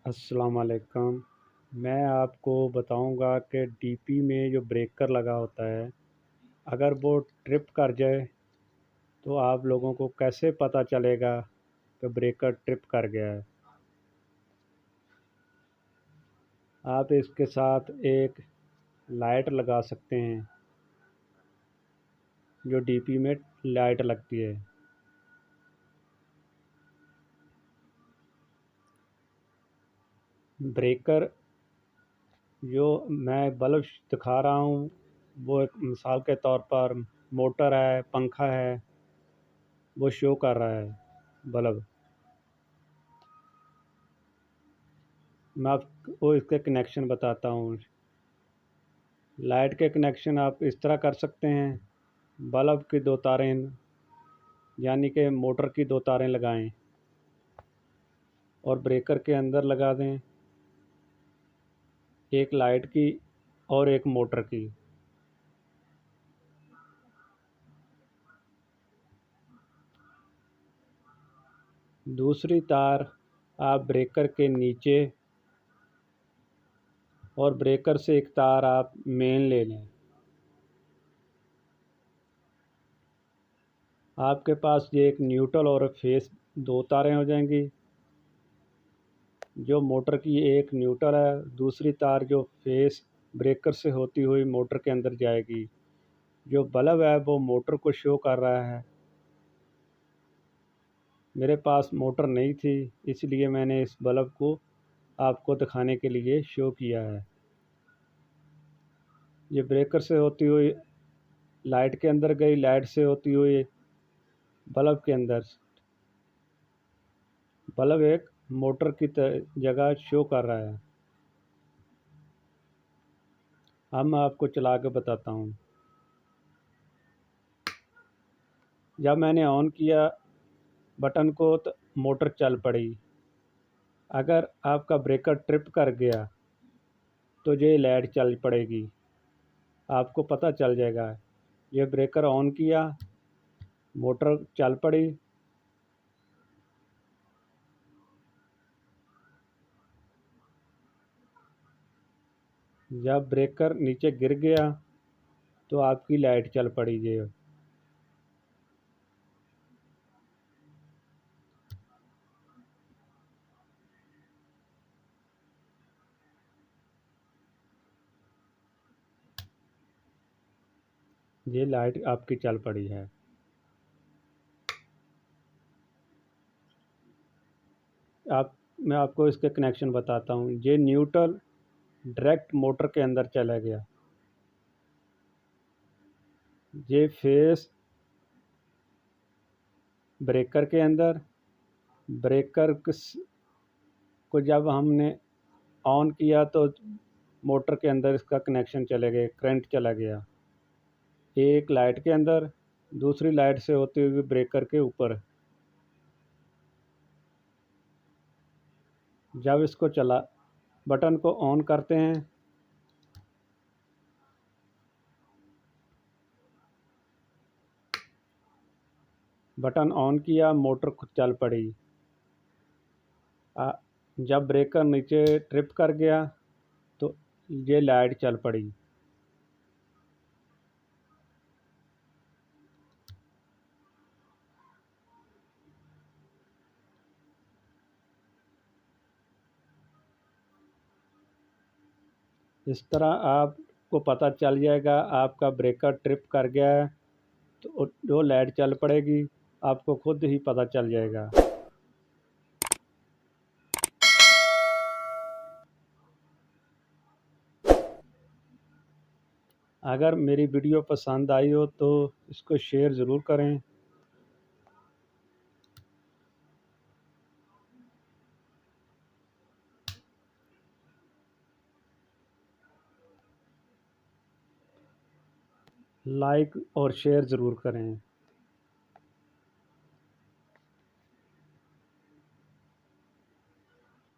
अस्सलाम वालेकुम। मैं आपको बताऊंगा कि डीपी में जो ब्रेकर लगा होता है, अगर वो ट्रिप कर जाए तो आप लोगों को कैसे पता चलेगा कि ब्रेकर ट्रिप कर गया है। आप इसके साथ एक लाइट लगा सकते हैं, जो डीपी में लाइट लगती है। ब्रेकर जो मैं बल्ब दिखा रहा हूँ, वो एक मिसाल के तौर पर मोटर है, पंखा है, वो शो कर रहा है बल्ब। मैं आपको इसके कनेक्शन बताता हूँ। लाइट के कनेक्शन आप इस तरह कर सकते हैं। बल्ब की दो तारें यानी कि मोटर की दो तारें लगाएं और ब्रेकर के अंदर लगा दें, एक लाइट की और एक मोटर की। दूसरी तार आप ब्रेकर के नीचे और ब्रेकर से एक तार आप मेन ले लें। आपके पास ये एक न्यूट्रल और फेस दो तारें हो जाएंगी। जो मोटर की एक न्यूट्रल है, दूसरी तार जो फेस ब्रेकर से होती हुई मोटर के अंदर जाएगी। जो बल्ब है वो मोटर को शो कर रहा है। मेरे पास मोटर नहीं थी, इसलिए मैंने इस बल्ब को आपको दिखाने के लिए शो किया है। ये ब्रेकर से होती हुई लाइट के अंदर गई, लाइट से होती हुई बल्ब के अंदर। बल्ब एक मोटर की जगह शो कर रहा है। अब मैं आपको चला के बताता हूँ। जब मैंने ऑन किया बटन को तो मोटर चल पड़ी। अगर आपका ब्रेकर ट्रिप कर गया तो ये लाइट चल पड़ेगी, आपको पता चल जाएगा। ये ब्रेकर ऑन किया, मोटर चल पड़ी। जब ब्रेकर नीचे गिर गया तो आपकी लाइट चल पड़ी। ये लाइट आपकी चल पड़ी है। मैं आपको इसके कनेक्शन बताता हूँ। ये न्यूट्रल डायरेक्ट मोटर के अंदर चला गया। ये फेस ब्रेकर के अंदर। ब्रेकर को जब हमने ऑन किया तो मोटर के अंदर इसका कनेक्शन चले गए, करंट चला गया। एक लाइट के अंदर, दूसरी लाइट से होते हुए ब्रेकर के ऊपर। जब इसको चला बटन को ऑन करते हैं, बटन ऑन किया, मोटर खुद चल पड़ी। जब ब्रेकर नीचे ट्रिप कर गया तो ये लाइट चल पड़ी। इस तरह आपको पता चल जाएगा आपका ब्रेकर ट्रिप कर गया है, तो जो लाइट चल पड़ेगी, आपको खुद ही पता चल जाएगा। अगर मेरी वीडियो पसंद आई हो तो इसको शेयर ज़रूर करें। लाइक और शेयर ज़रूर करें।